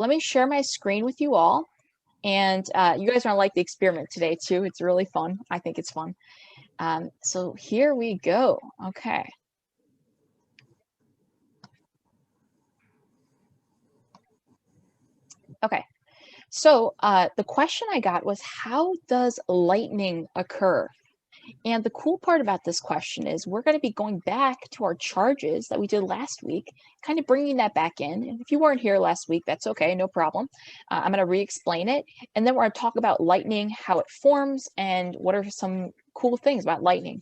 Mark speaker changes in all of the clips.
Speaker 1: let me share my screen with you all. And you guys are gonna like the experiment today too. It's really fun. I think it's fun. So here we go. Okay. Okay. So the question I got was, how does lightning occur? And the cool part about this question is we're going to be going back to our charges that we did last week, kind of bringing that back in. And if you weren't here last week, that's okay, no problem. I'm going to re-explain it. And then we're going to talk about lightning, how it forms, and what are some cool things about lightning.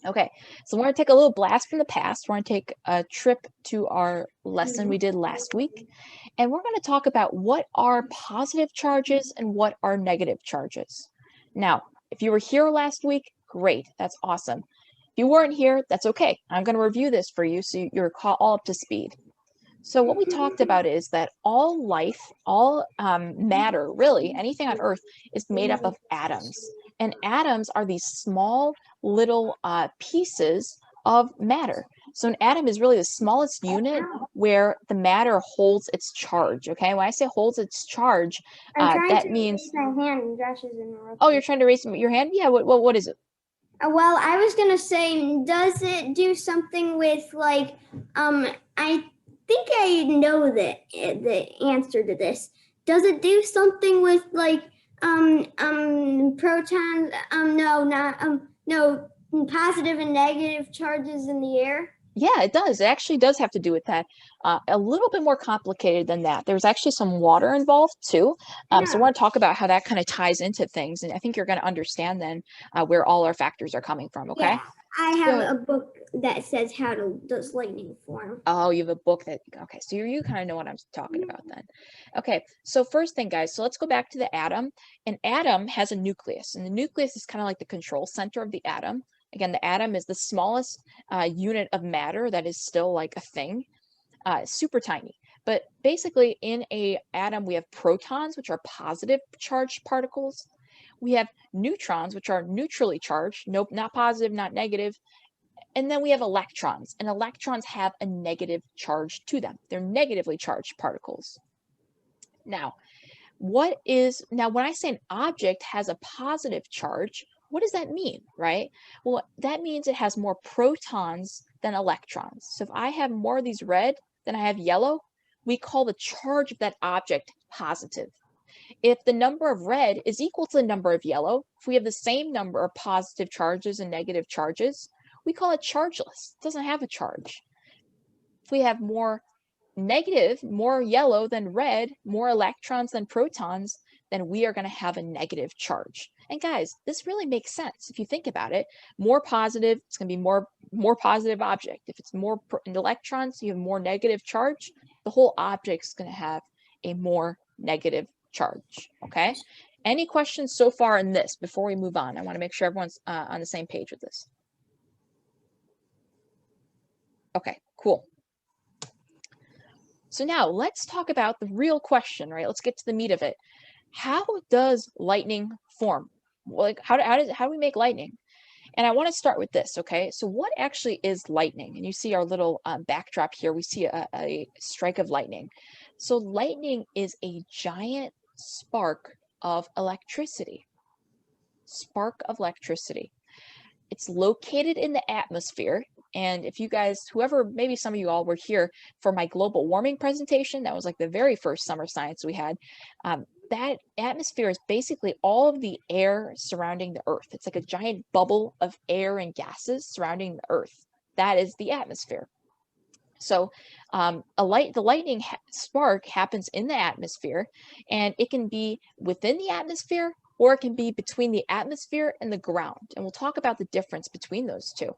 Speaker 1: Okay, so we're going to take a little blast from the past. We're going to take a trip to our lesson we did last week. And we're going to talk about what are positive charges and what are negative charges. Now, if you were here last week, great, that's awesome. If you weren't here, that's okay. I'm going to review this for you so you're all up to speed. So what we talked about is that all life, all matter, really, anything on Earth is made up of atoms. And atoms are these small little pieces of matter. So an atom is really the smallest unit where the matter holds its charge, okay? When I say holds its charge, that means...
Speaker 2: my hand and Josh is interrupting.
Speaker 1: Oh, you're trying to raise your hand? Yeah, what is it?
Speaker 2: Well, I was going to say, does it do something with, like, I think I know the answer to this. Does it do something with, like, protons, no, positive and negative charges in the air?
Speaker 1: Yeah, it does. It actually does have to do with that. A little bit more complicated than that. There's actually some water involved too. So we're going to talk about how that kind of ties into things. And I think you're going to understand then where all our factors are coming from, okay?
Speaker 2: Yeah, I have a book that says how does lightning form.
Speaker 1: Oh, you have a book that, okay, so you kind of know what I'm talking about then. Okay, so first thing, guys, so let's go back to the atom. An atom has a nucleus, and the nucleus is kind of like the control center of the atom. Again, the atom is the smallest unit of matter that is still like a thing, super tiny. But basically in a atom, we have protons, which are positive charged particles. We have neutrons, which are neutrally charged, nope, not positive, not negative. And then we have electrons, and electrons have a negative charge to them. They're negatively charged particles. Now, when I say an object has a positive charge, what does that mean, right? Well, that means it has more protons than electrons. So if I have more of these red than I have yellow, we call the charge of that object positive. If the number of red is equal to the number of yellow, if we have the same number of positive charges and negative charges, we call it chargeless. It doesn't have a charge. If we have more negative, more yellow than red, more electrons than protons, then we are going to have a negative charge. And guys, this really makes sense. If you think about it, more positive, it's going to be more positive object. If it's more electrons, you have more negative charge, the whole object is going to have a more negative charge, okay? Any questions so far in this before we move on? I want to make sure everyone's on the same page with this. Okay, cool. So now let's talk about the real question, right? Let's get to the meat of it. How does lightning form? Like, how do we make lightning? And I want to start with this, okay? So what actually is lightning? And you see our little backdrop here. We see a strike of lightning. So lightning is a giant spark of electricity. Spark of electricity. It's located in the atmosphere. And if you guys, maybe some of you all were here for my global warming presentation, that was like the very first summer science we had. That atmosphere is basically all of the air surrounding the Earth. It's like a giant bubble of air and gases surrounding the Earth. That is the atmosphere. So the lightning spark happens in the atmosphere, and it can be within the atmosphere or it can be between the atmosphere and the ground. And we'll talk about the difference between those two.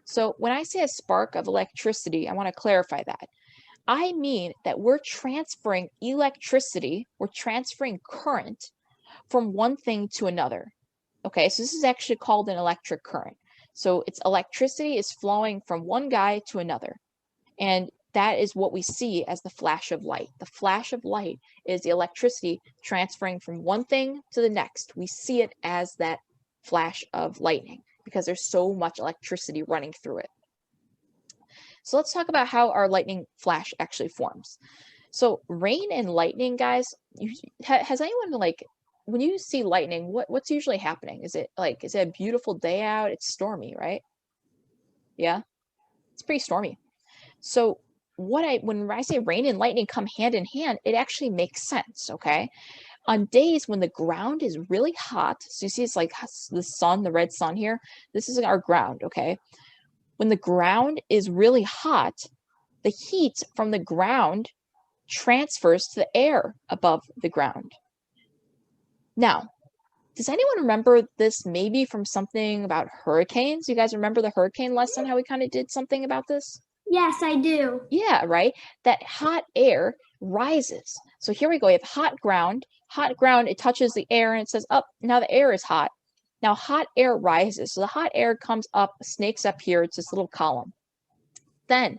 Speaker 1: So when I say a spark of electricity, I want to clarify that. I mean that we're transferring electricity, we're transferring current from one thing to another. Okay, so this is actually called an electric current. So it's electricity is flowing from one guy to another. And that is what we see as the flash of light. The flash of light is the electricity transferring from one thing to the next. We see it as that flash of lightning because there's so much electricity running through it. So let's talk about how our lightning flash actually forms. So rain and lightning, guys, has anyone like when you see lightning, what's usually happening? Is it a beautiful day out? It's stormy, right? Yeah, it's pretty stormy. So when I say rain and lightning come hand in hand, it actually makes sense, okay? On days when the ground is really hot, so you see it's like the sun, the red sun here. This is our ground, okay? When the ground is really hot, the heat from the ground transfers to the air above the ground. Now, does anyone remember this maybe from something about hurricanes? You guys remember the hurricane lesson, how we kind of did something about this?
Speaker 2: Yes, I do.
Speaker 1: Yeah, right? That hot air rises. So here we go. We have hot ground. Hot ground, it touches the air and it says, up, now the air is hot. Now hot air rises. So the hot air comes up, snakes up here. It's this little column. Then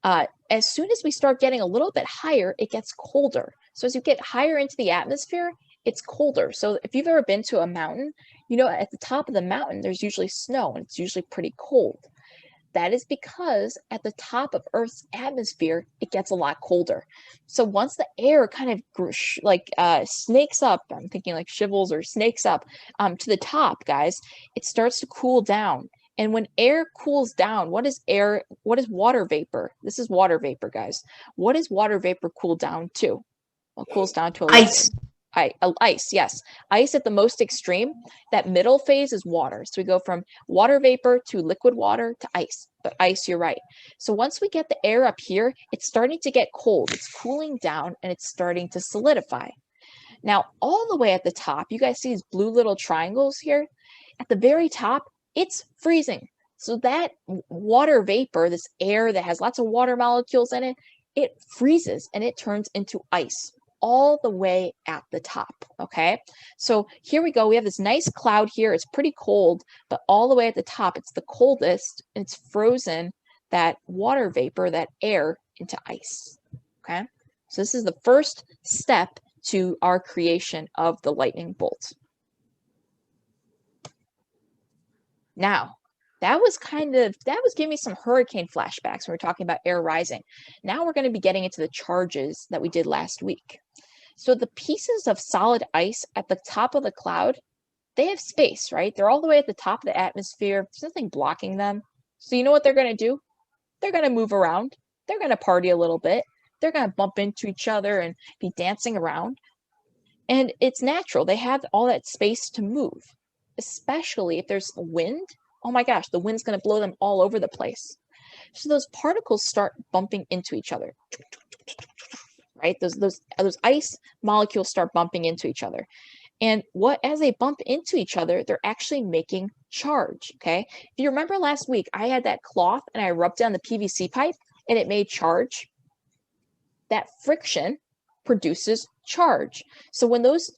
Speaker 1: as soon as we start getting a little bit higher, it gets colder. So as you get higher into the atmosphere, it's colder. So if you've ever been to a mountain, you know, at the top of the mountain, there's usually snow and it's usually pretty cold. That is because at the top of Earth's atmosphere, it gets a lot colder. So once the air kind of snakes up, I'm thinking like shivels or snakes up to the top, guys, it starts to cool down. And when air cools down, what is air? What is water vapor? This is water vapor, guys. What does water vapor cool down to? Well, it cools down to a
Speaker 3: Ice.
Speaker 1: Ice, yes. Ice at the most extreme. That middle phase is water. So we go from water vapor to liquid water to ice. But ice, you're right. So once we get the air up here, it's starting to get cold. It's cooling down and it's starting to solidify. Now, all the way at the top, you guys see these blue little triangles here? At the very top, it's freezing. So that water vapor, this air that has lots of water molecules in it, it freezes and it turns into ice all the way at the top, okay? So here we go. We have this nice cloud here. It's pretty cold, but all the way at the top, it's the coldest, and it's frozen that water vapor, that air, into ice, okay? So this is the first step to our creation of the lightning bolt. Now, that was giving me some hurricane flashbacks when we're talking about air rising. Now we're going to be getting into the charges that we did last week. So the pieces of solid ice at the top of the cloud, they have space, right? They're all the way at the top of the atmosphere. There's nothing blocking them. So you know what they're going to do? They're going to move around. They're going to party a little bit. They're going to bump into each other and be dancing around. And it's natural. They have all that space to move, especially if there's wind. Oh my gosh, the wind's going to blow them all over the place. So those particles start bumping into each other, right? Those ice molecules start bumping into each other. And as they bump into each other, they're actually making charge, okay? If you remember last week, I had that cloth and I rubbed down the PVC pipe and it made charge. That friction produces charge. So when those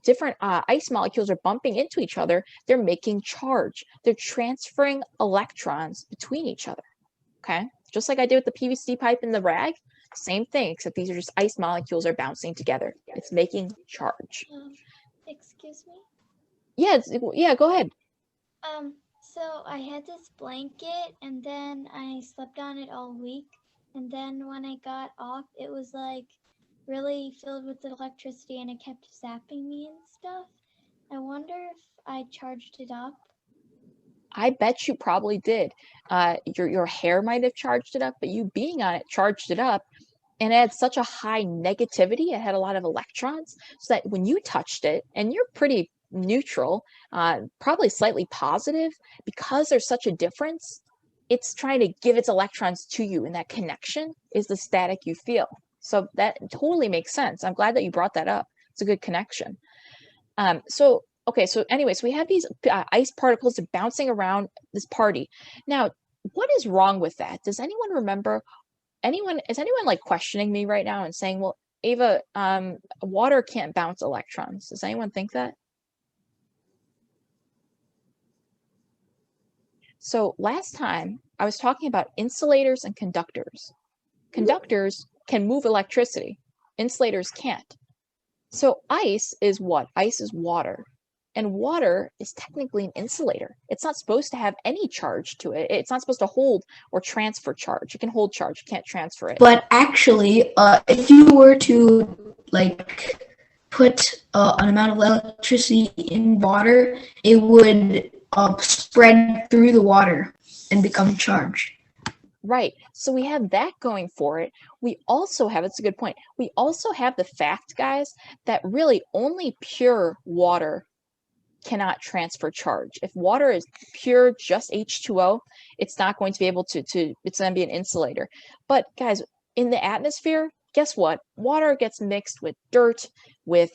Speaker 1: different ice molecules are bumping into each other, they're making charge. They're transferring electrons between each other, okay? Just like I did with the PVC pipe and the rag, same thing, except these are just ice molecules are bouncing together. It's making charge.
Speaker 4: Excuse me?
Speaker 1: Yeah, go ahead.
Speaker 4: So I had this blanket and then I slept on it all week. And then when I got off, it was like really filled with electricity and it kept zapping me and stuff. I wonder if I charged it up.
Speaker 1: I bet you probably did. Your hair might have charged it up, but you being on it charged it up. And it had such a high negativity. It had a lot of electrons, so that when you touched it, and you're pretty neutral, probably slightly positive, because there's such a difference, it's trying to give its electrons to you, and that connection is the static you feel. So that totally makes sense. I'm glad that you brought that up. It's a good connection. So anyways, we have these ice particles bouncing around this party. Now, what is wrong with that? Does anyone remember? Is anyone like questioning me right now and saying, well, Ava, water can't bounce electrons? Does anyone think that? So last time I was talking about insulators and conductors. Conductors can move electricity. Insulators can't. So ice is what? Ice is water. And water is technically an insulator. It's not supposed to have any charge to it. It's not supposed to hold or transfer charge. It can hold charge, you can't transfer it.
Speaker 3: But actually, if you were to like put an amount of electricity in water, it would spread through the water and become charged.
Speaker 1: Right. So we have that going for it. We also have, it's a good point. We also have the fact, guys, that really only pure water cannot transfer charge. If water is pure, just H2O, it's not going to be able to it's going to be an insulator. But guys, in the atmosphere, guess what? Water gets mixed with dirt, with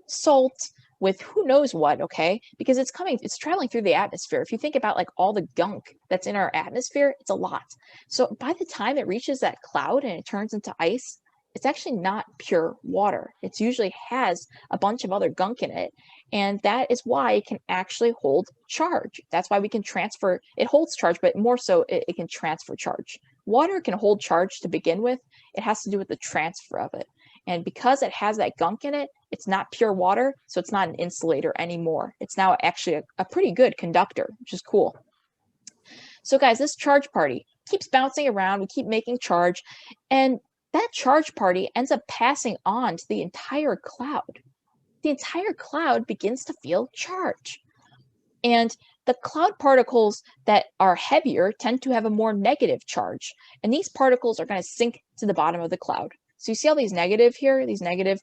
Speaker 1: salt, with who knows what, okay? Because it's traveling through the atmosphere. If you think about like all the gunk that's in our atmosphere, it's a lot. So by the time it reaches that cloud and it turns into ice, it's actually not pure water. It usually has a bunch of other gunk in it. And that is why it can actually hold charge. That's why we can transfer, it holds charge, but more so it can transfer charge. Water can hold charge to begin with. It has to do with the transfer of it. And because it has that gunk in it, it's not pure water, so it's not an insulator anymore. It's now actually a pretty good conductor, which is cool. So guys, this charge party keeps bouncing around. We keep making charge, and that charge party ends up passing on to the entire cloud. The entire cloud begins to feel charge. And the cloud particles that are heavier tend to have a more negative charge. And these particles are going to sink to the bottom of the cloud. So you see all these negative here, this negative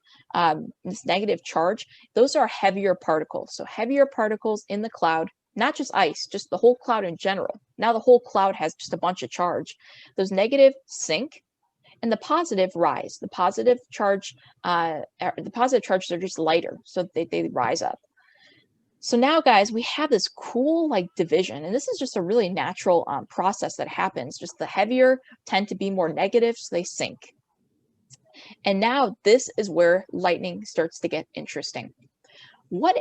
Speaker 1: charge, those are heavier particles. So heavier particles in the cloud, not just ice, just the whole cloud in general. Now the whole cloud has just a bunch of charge. Those negative sink and the positive rise. The positive charges are just lighter, so they rise up. So now, guys, we have this cool like division, and this is just a really natural process that happens. Just the heavier tend to be more negative, so they sink. And now this is where lightning starts to get interesting. So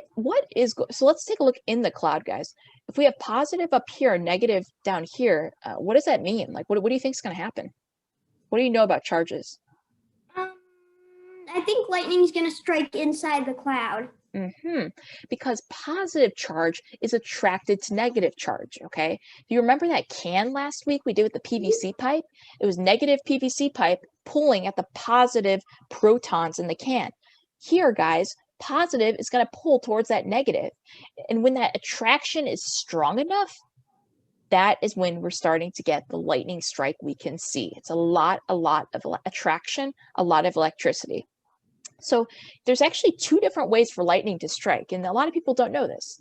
Speaker 1: let's take a look in the cloud, guys. If we have positive up here, negative down here, what does that mean? Like, what do you think is going to happen? What do you know about charges?
Speaker 2: I think lightning's going to strike inside the cloud.
Speaker 1: Because positive charge is attracted to negative charge, okay? Do you remember that can last week we did with the PVC pipe? It was negative PVC pipe pulling at the positive protons in the can. Here, guys, positive is going to pull towards that negative. And when that attraction is strong enough, that is when we're starting to get the lightning strike we can see. It's a lot of attraction, a lot of electricity. So there's actually two different ways for lightning to strike, and a lot of people don't know this.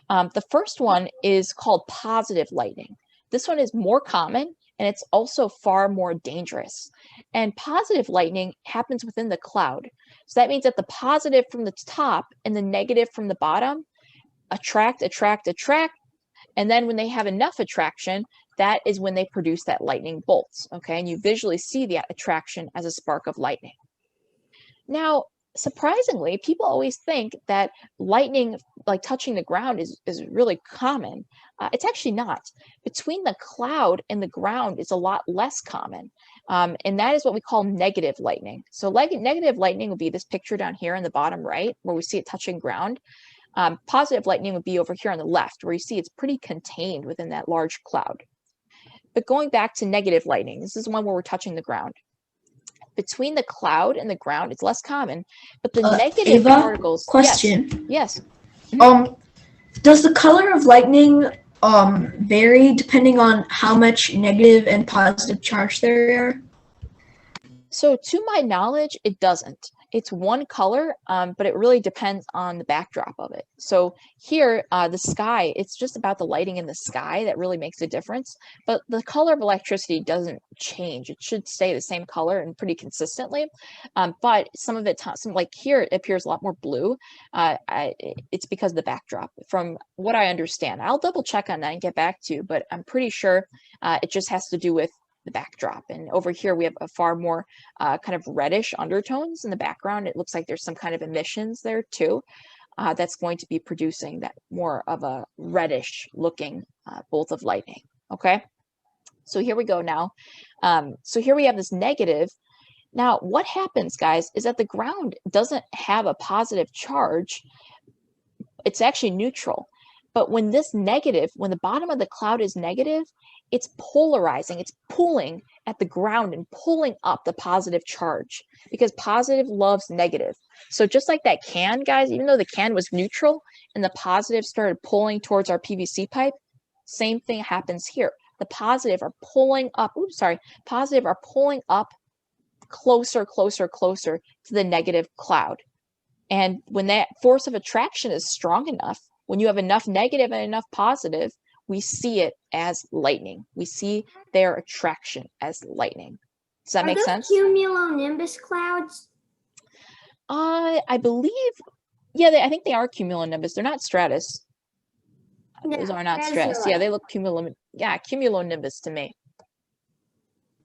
Speaker 1: The first one is called positive lightning. This one is more common, and it's also far more dangerous. And positive lightning happens within the cloud. So that means that the positive from the top and the negative from the bottom attract, and then when they have enough attraction, that is when they produce that lightning bolts, okay? And you visually see the attraction as a spark of lightning. Now, surprisingly, people always think that lightning, like touching the ground, is really common. It's actually not. Between the cloud and the ground is a lot less common, and that is what we call negative lightning. So negative lightning would be this picture down here in the bottom right, where we see it touching ground. Positive lightning would be over here on the left, where you see it's pretty contained within that large cloud. But going back to negative lightning, this is one where we're touching the ground. Between the cloud and the ground, it's less common, but the negative particles.
Speaker 3: Question.
Speaker 1: Yes.
Speaker 3: Does the color of lightning vary depending on how much negative and positive charge there are?
Speaker 1: So to my knowledge, it doesn't. It's one color, but it really depends on the backdrop of it. So here, the sky, it's just about the lighting in the sky that really makes a difference. But the color of electricity doesn't change. It should stay the same color and pretty consistently. But some of it, like here, it appears a lot more blue. It's because of the backdrop, from what I understand. I'll double check on that and get back to you, but I'm pretty sure it just has to do with the backdrop. And over here we have a far more kind of reddish undertones in the background. It looks like there's some kind of emissions there too that's going to be producing that more of a reddish looking bolt of lightning. Okay, so here we go now. So here we have this negative. Now what happens, guys, is that the ground doesn't have a positive charge, It's actually neutral. But when this negative, when the bottom of the cloud is negative, it's polarizing. It's pulling at the ground and pulling up the positive charge because positive loves negative. So just like that can, guys, even though the can was neutral and the positive started pulling towards our PVC pipe, same thing happens here. The positive are pulling up, positive are pulling up closer, closer, closer to the negative cloud. And when that force of attraction is strong enough, when you have enough negative and enough positive, we see it as lightning. We see their attraction as lightning. Does that
Speaker 2: Are
Speaker 1: make
Speaker 2: those
Speaker 1: sense?
Speaker 2: cumulonimbus clouds?
Speaker 1: I believe, I think they are cumulonimbus. They're not stratus. Those are not stratus. Yeah, they look cumulonimbus to me.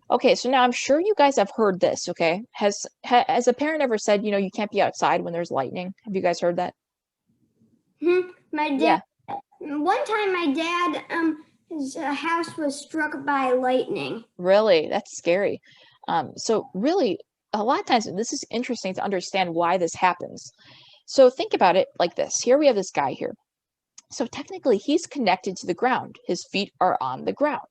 Speaker 1: Okay, so now I'm sure you guys have heard this, okay? Has a parent ever said, you can't be outside when there's lightning? Have you guys heard that?
Speaker 2: My dad. One time, my dad, his house was struck by lightning.
Speaker 1: Really? That's scary. So really, a lot of times, this is interesting to understand why this happens. So think about it like this. Here we have this guy here. So technically, he's connected to the ground. His feet are on the ground.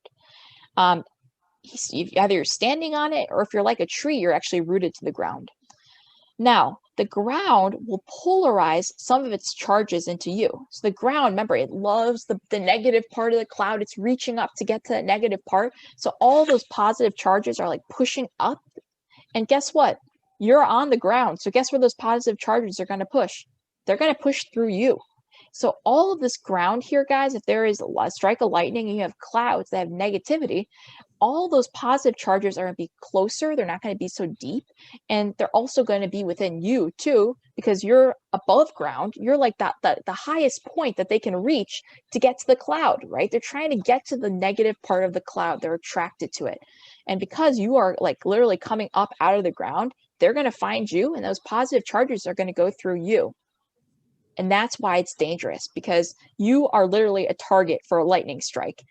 Speaker 1: Either you're standing on it, or if you're like a tree, you're actually rooted to the ground. Now, the ground will polarize some of its charges into you. So the ground, remember, it loves the negative part of the cloud. It's reaching up to get to that negative part. So all those positive charges are like pushing up. And guess what? You're on the ground. So guess where those positive charges are going to push? They're going to push through you. So all of this ground here, guys, if there is a strike of lightning and you have clouds that have negativity, all those positive charges are going to be closer. They're not going to be so deep. And they're also going to be within you too, because you're above ground. You're like the highest point that they can reach to get to the cloud, right? They're trying to get to the negative part of the cloud. They're attracted to it. And because you are like literally coming up out of the ground, they're going to find you, and those positive charges are going to go through you. And that's why it's dangerous, because you are literally a target for a lightning strike.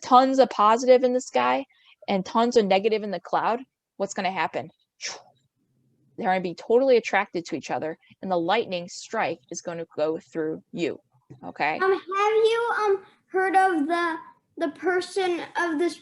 Speaker 1: Tons of positive in the sky and tons of negative in the cloud. What's going to happen? They're going to be totally attracted to each other, and the lightning strike is going to go through you. Okay.
Speaker 2: Have you heard of the person of this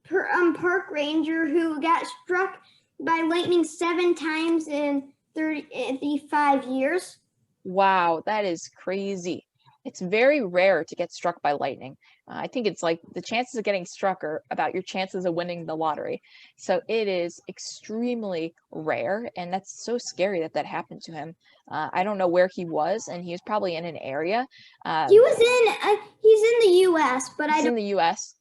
Speaker 2: park ranger who got struck by lightning 7 times in 35 years?
Speaker 1: Wow, that is crazy. It's very rare to get struck by lightning. I think it's like the chances of getting struck are about your chances of winning the lottery. So it is extremely rare, and that's so scary that happened to him. I don't know where he was, and he was probably in an area.
Speaker 2: He's in the U.S., but
Speaker 1: he's in the U.S.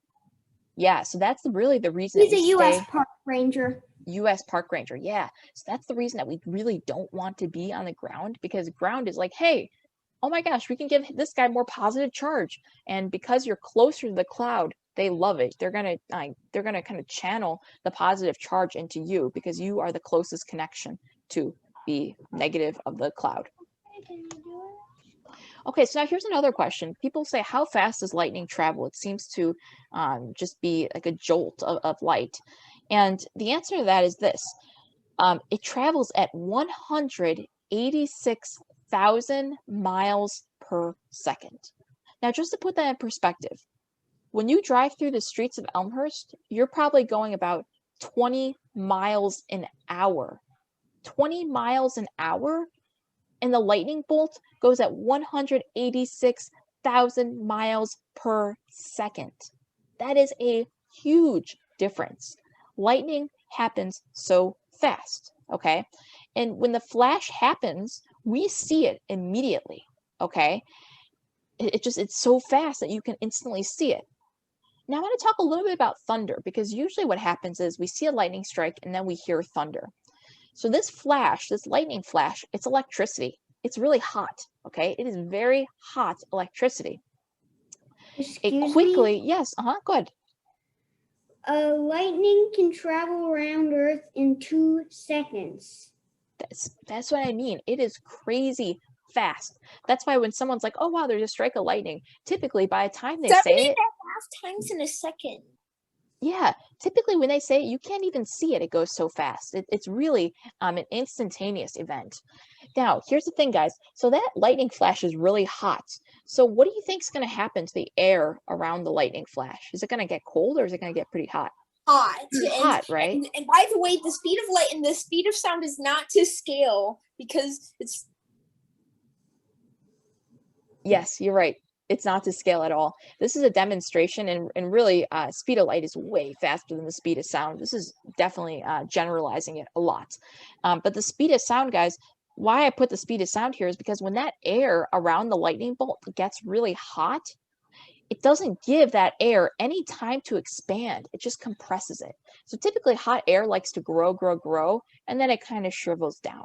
Speaker 1: Yeah, so that's really the reason.
Speaker 2: He's a U.S. park ranger.
Speaker 1: U.S. park ranger, yeah. So that's the reason that we really don't want to be on the ground, because ground is like, hey, oh my gosh, we can give this guy more positive charge. And because you're closer to the cloud, they love it. They're gonna kind of channel the positive charge into you, because you are the closest connection to the negative of the cloud. Okay, so now here's another question. People say, how fast does lightning travel? It seems to just be like a jolt of light. And the answer to that is this. It travels at 186,000 miles per second. Now, just to put that in perspective, when you drive through the streets of Elmhurst, you're probably going about 20 miles an hour. 20 miles an hour? And the lightning bolt goes at 186,000 miles per second. That is a huge difference. Lightning happens so fast, okay? And when the flash happens, we see it immediately, okay? It's so fast that you can instantly see it. Now I want to talk a little bit about thunder, because usually what happens is we see a lightning strike and then we hear thunder. So this flash, this lightning flash, it's electricity. It's really hot, okay? It is very hot electricity.
Speaker 2: Excuse
Speaker 1: me?
Speaker 2: Yes,
Speaker 1: go ahead.
Speaker 2: Lightning can travel around Earth in 2 seconds.
Speaker 1: That's what I mean. It is crazy fast. That's why when someone's like, oh wow, there's a strike of lightning, typically by the time they say it,
Speaker 5: 75 times in a second.
Speaker 1: Yeah, typically when they say it, you can't even see it. It goes so fast. It's really an instantaneous event. Now, here's the thing, guys. So that lightning flash is really hot. So what do you think is going to happen to the air around the lightning flash? Is it going to get cold or is it going to get pretty hot?
Speaker 5: Hot.
Speaker 1: Hot, right?
Speaker 5: And by the way, the speed of light and the speed of sound is not to scale because it's.
Speaker 1: Yes, you're right. It's not to scale at all. This is a demonstration, and really, speed of light is way faster than the speed of sound. This is definitely generalizing it a lot. But the speed of sound, guys, why I put the speed of sound here is because when that air around the lightning bolt gets really hot, it doesn't give that air any time to expand. It just compresses it. So typically hot air likes to grow, and then it kind of shrivels down.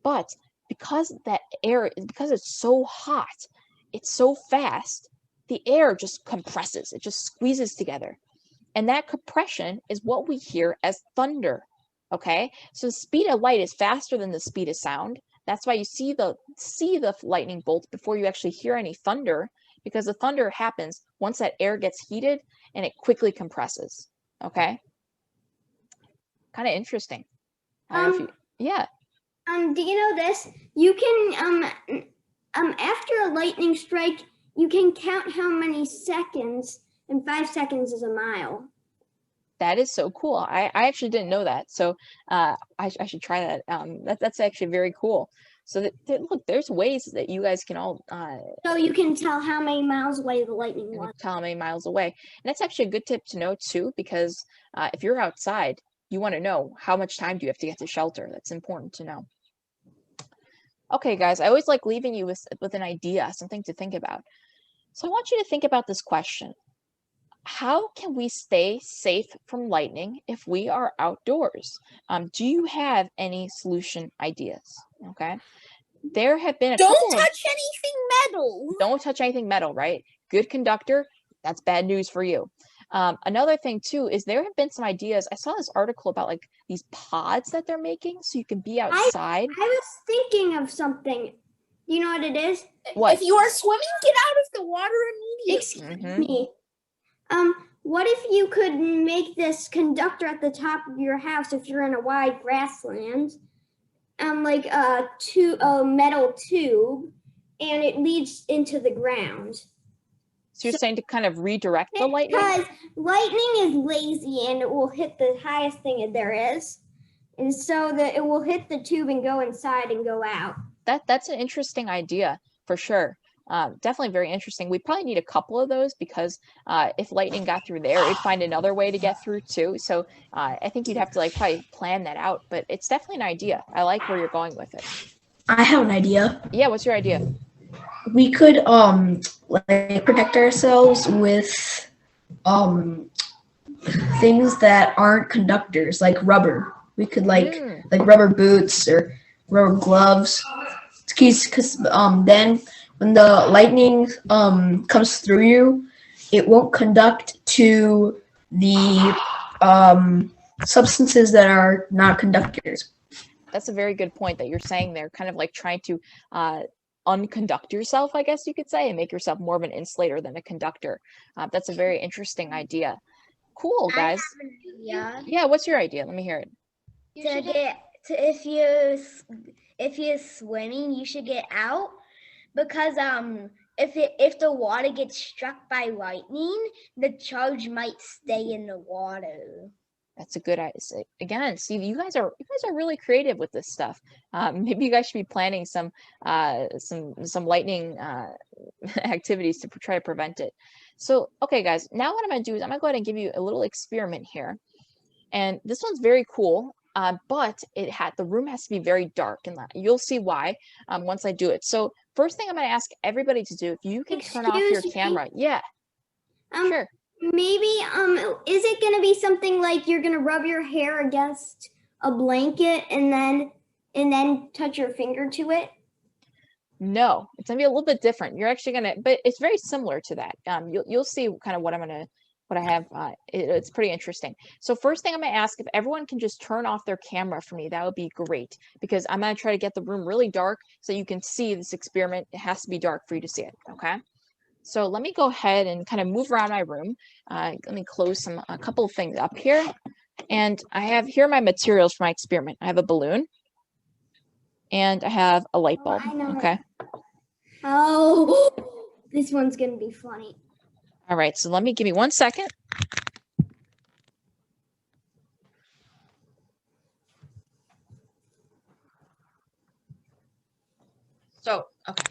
Speaker 1: But because that air, because it's so hot, it's so fast, the air just compresses. It just squeezes together. And that compression is what we hear as thunder. Okay? So the speed of light is faster than the speed of sound. That's why you see the lightning bolt before you actually hear any thunder, because the thunder happens once that air gets heated and it quickly compresses. Okay? Kind of interesting. I don't know if you, yeah.
Speaker 2: Do you know this? You can after a lightning strike, you can count how many seconds, and 5 seconds is a mile.
Speaker 1: That is so cool. I actually didn't know that. So I should try that. That's actually very cool. So look, there's ways that you guys can all
Speaker 2: So you can tell how many miles away the lightning was.
Speaker 1: tell how many miles away. And that's actually a good tip to know too, because if you're outside, you want to know how much time do you have to get to shelter. That's important to know. Okay, guys, I always like leaving you with an idea, something to think about. So I want you to think about this question. How can we stay safe from lightning if we are outdoors? Do you have any solution ideas? Okay. There have been a couple
Speaker 5: Don't touch anything metal.
Speaker 1: Don't touch anything metal, right? Good conductor, that's bad news for you. Another thing too is there have been some ideas. I saw this article about like these pods that they're making so you can be outside.
Speaker 2: I was thinking of something. You know what it is?
Speaker 1: What?
Speaker 5: If you are swimming, get out of the water immediately.
Speaker 2: Excuse me. What if you could make this conductor at the top of your house if you're in a wide grassland, like a metal tube, and it leads into the ground?
Speaker 1: So you're saying to kind of redirect the lightning?
Speaker 2: Because lightning is lazy and it will hit the highest thing there is. And so that it will hit the tube and go inside and go out.
Speaker 1: That's an interesting idea for sure. Definitely very interesting. We probably need a couple of those because if lightning got through there, it'd find another way to get through too. So I think you'd have to like probably plan that out, but it's definitely an idea. I like where you're going with it.
Speaker 3: I have an idea.
Speaker 1: Yeah, what's your idea?
Speaker 3: We could like protect ourselves with things that aren't conductors, like rubber. We could like rubber boots or rubber gloves. Because then when the lightning comes through you, it won't conduct to the substances that are not conductors.
Speaker 1: That's a very good point that you're saying there, kind of like trying to unconduct yourself, I guess you could say, and make yourself more of an insulator than a conductor. That's a very interesting idea. Cool, guys. Yeah, what's your idea? Let me hear it.
Speaker 6: If you're swimming, you should get out, because if the water gets struck by lightning, the charge might stay in the water.
Speaker 1: That's a good idea. Again, see, you guys are really creative with this stuff. Maybe you guys should be planning some lightning activities to try to prevent it. So, okay, guys, now what I'm going to do is I'm going to go ahead and give you a little experiment here. And this one's very cool, but the room has to be very dark, and you'll see why once I do it. So first thing I'm going to ask everybody to do, if you can turn off your camera. Yeah, sure.
Speaker 2: Maybe, is it going to be something like you're going to rub your hair against a blanket and then touch your finger to it?
Speaker 1: No, it's going to be a little bit different. You're actually going to, but it's very similar to that. You'll see kind of what I have. It's pretty interesting. So first thing I'm going to ask, if everyone can just turn off their camera for me, that would be great, because I'm going to try to get the room really dark so you can see this experiment. It has to be dark for you to see it. Okay. So let me go ahead and kind of move around my room. Let me close a couple of things up here. And I have here my materials for my experiment. I have a balloon and I have a light bulb.
Speaker 2: I know.
Speaker 1: Okay.
Speaker 2: Oh, this one's gonna be funny.
Speaker 1: All right. So give me 1 second. So, okay.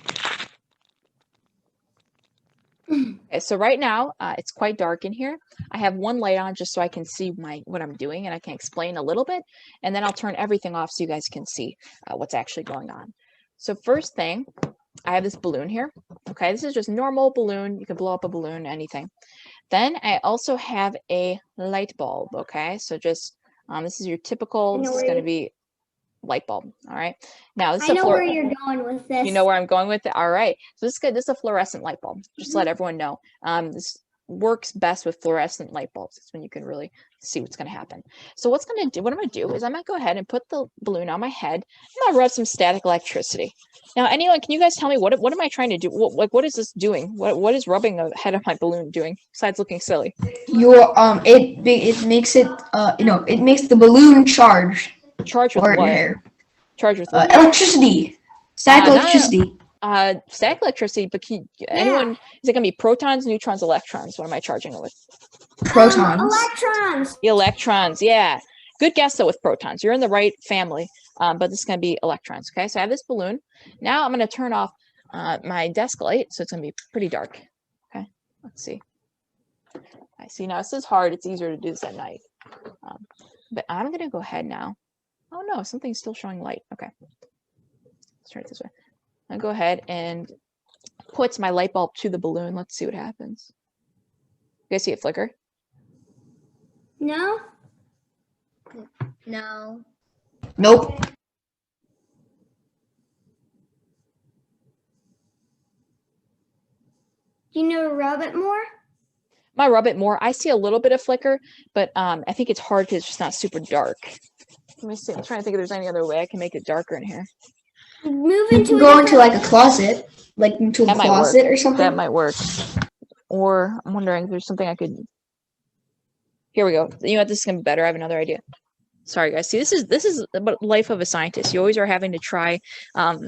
Speaker 1: Okay, so right now it's quite dark in here. I have one light on just so I can see what I'm doing and I can explain a little bit, and then I'll turn everything off so you guys can see what's actually going on. So first thing, I have this balloon here. Okay, this is just normal balloon. You can blow up a balloon, anything. Then I also have a light bulb. Okay, so just this is your typical. This is going to be light bulb. All right. Now this is
Speaker 2: I know where you're going with this.
Speaker 1: You know where I'm going with it? All right. So this is a fluorescent light bulb. Just to let everyone know. This works best with fluorescent light bulbs. That's when you can really see what's going to happen. So what I'm going to do is I'm going to go ahead and put the balloon on my head. I'm going to rub some static electricity. Now, anyone, can you guys tell me what am I trying to do? What is this doing? What is rubbing the head of my balloon doing besides looking silly?
Speaker 3: It makes it it makes the balloon charge.
Speaker 1: Charged with
Speaker 3: Or in your
Speaker 1: what?
Speaker 3: hair.
Speaker 1: Charged with what?
Speaker 3: Electricity. Static electricity.
Speaker 1: Static electricity, but anyone, is it going to be protons, neutrons, electrons? What am I charging it with?
Speaker 3: Protons.
Speaker 2: Electrons.
Speaker 1: The electrons, yeah. Good guess though with protons. You're in the right family, but this is going to be electrons. Okay, so I have this balloon. Now I'm going to turn off my desk light, so it's going to be pretty dark. Okay, let's see. I see now this is hard. It's easier to do this at night. But I'm going to go ahead now. Oh no, something's still showing light. Okay, let's turn it this way. I'll go ahead and put my light bulb to the balloon. Let's see what happens. You guys see it flicker?
Speaker 2: No.
Speaker 6: No.
Speaker 3: Nope.
Speaker 2: Do you know to rub it more?
Speaker 1: I rub it more. I see a little bit of flicker, but I think it's hard because it's just not super dark. Let me see. I'm trying to think if there's any other way I can make it darker in here.
Speaker 2: Move
Speaker 3: You
Speaker 2: into
Speaker 3: can go into like a closet, like into a closet or something.
Speaker 1: That might work. Or I'm wondering if there's something I could. Here we go. You know what? This is gonna be better. I have another idea. Sorry, guys. See, this is about life of a scientist. You always are having to try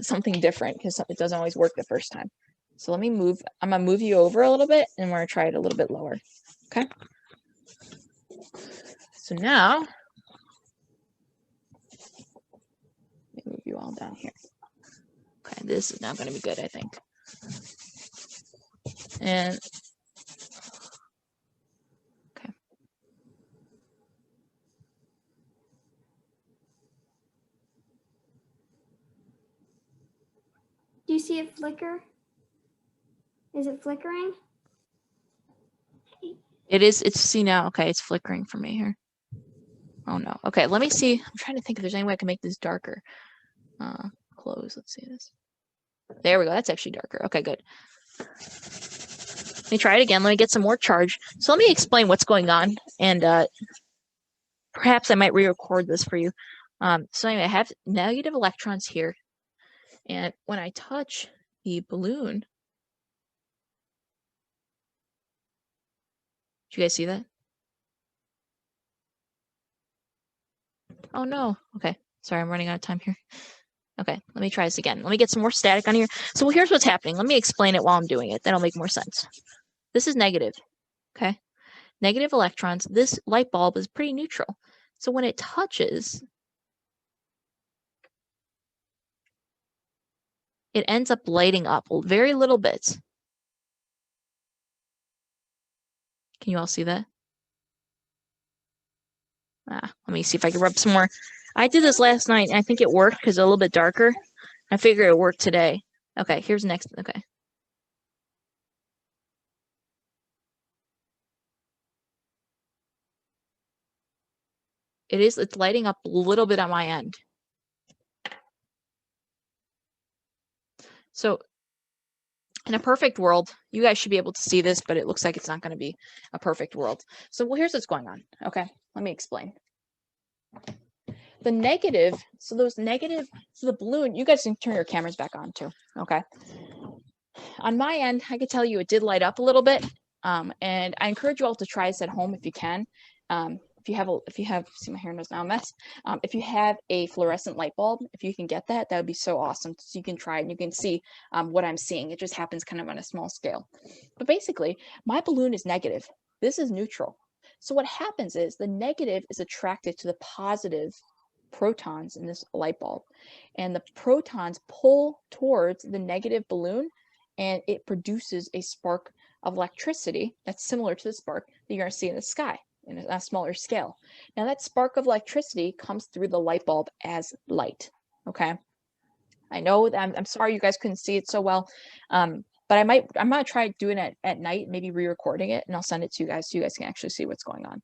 Speaker 1: something different because it doesn't always work the first time. So let me move. I'm gonna move you over a little bit, and we're gonna try it a little bit lower. Okay. So now, let me move you all down here. Okay, this is now gonna be good, I think. And okay.
Speaker 2: Do you see it flicker? Is it flickering?
Speaker 1: It is. It's see now. Okay, it's flickering for me here. Oh no. Okay, let me see. I'm trying to think if there's any way I can make this darker. Close. Let's see this. There we go. That's actually darker. Okay, good. Let me try it again. Let me get some more charge. So let me explain what's going on, and perhaps I might re-record this for you. So anyway, I have negative electrons here, and when I touch the balloon, did you guys see that? Oh no. Okay. Sorry, I'm running out of time here. Okay, let me try this again. Let me get some more static on here. So here's what's happening. Let me explain it while I'm doing it. That'll make more sense. This is negative. Okay. Negative electrons. This light bulb is pretty neutral. So when it touches, it ends up lighting up very little bits. Can you all see that? Let me see if I can rub some more. I did this last night, and I think it worked because it's a little bit darker. I figure it worked today. Okay, here's next. Okay. It's lighting up a little bit on my end. So in a perfect world, you guys should be able to see this, but it looks like it's not going to be a perfect world. So here's what's going on. Okay, let me explain. The negative, so the balloon, you guys can turn your cameras back on too, okay? On my end, I could tell you it did light up a little bit. And I encourage you all to try this at home if you can. If you have, see my hair is now a mess. If you have a fluorescent light bulb, if you can get that, that would be so awesome. So you can try it and you can see what I'm seeing. It just happens kind of on a small scale. But basically, my balloon is negative. This is neutral. So what happens is the negative is attracted to the positive protons in this light bulb. And the protons pull towards the negative balloon and it produces a spark of electricity that's similar to the spark that you're going to see in the sky in a smaller scale. Now that spark of electricity comes through the light bulb as light. Okay. I know that I'm sorry you guys couldn't see it so well. But I'm gonna try doing it at night, maybe re-recording it, and I'll send it to you guys so you guys can actually see what's going on.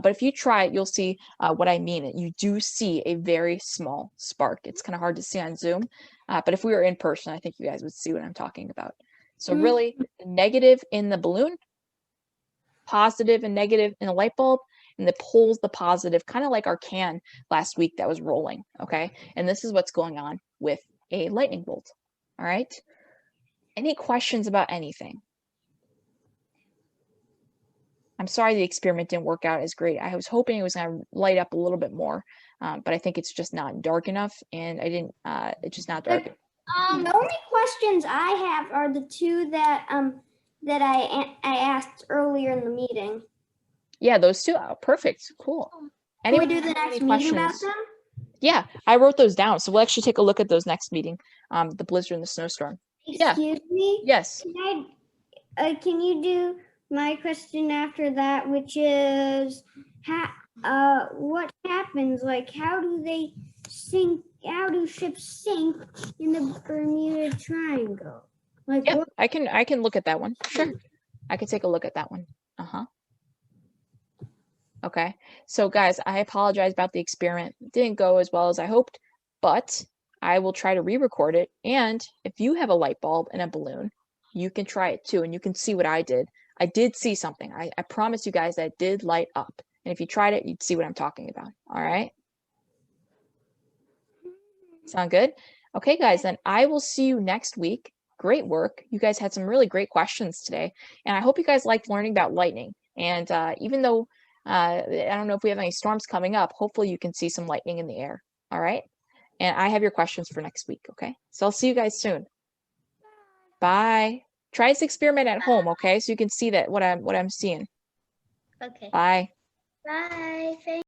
Speaker 1: But if you try it, you'll see what I mean. You do see a very small spark. It's kind of hard to see on Zoom, but if we were in person, I think you guys would see what I'm talking about. So really, negative in the balloon, positive and negative in the light bulb, and it pulls the positive, kind of like our can last week that was rolling, okay? And this is what's going on with a lightning bolt, all right? Any questions about anything? I'm sorry the experiment didn't work out as great. I was hoping it was going to light up a little bit more, but I think it's just not dark enough, and I didn't. It's just not dark.
Speaker 2: The only questions I have are the two that that I asked earlier in the meeting.
Speaker 1: Yeah, those two. Oh, perfect. Cool.
Speaker 2: Can we do the next meeting about them?
Speaker 1: Yeah, I wrote those down, so we'll actually take a look at those next meeting. The blizzard and the snowstorm. Yeah.
Speaker 2: Excuse me?
Speaker 1: Yes.
Speaker 2: Can you do my question after that, which is what happens? Like, how do they sink? How do ships sink in the Bermuda Triangle? Like,
Speaker 1: Yeah, I can look at that one. Sure. I can take a look at that one. Okay. So guys, I apologize about the experiment. It didn't go as well as I hoped, but I will try to re-record it. And if you have a light bulb and a balloon, you can try it too. And you can see what I did. I did see something. I promise you guys that it did light up. And if you tried it, you'd see what I'm talking about. All right. Sound good? Okay, guys, then I will see you next week. Great work. You guys had some really great questions today. And I hope you guys liked learning about lightning. And even though I don't know if we have any storms coming up, hopefully you can see some lightning in the air. All right. And I have your questions for next week. Okay. So I'll see you guys soon. Bye. Try this experiment at home. Okay. So you can see that what I'm seeing.
Speaker 6: Okay.
Speaker 1: Bye.
Speaker 6: Bye. Thank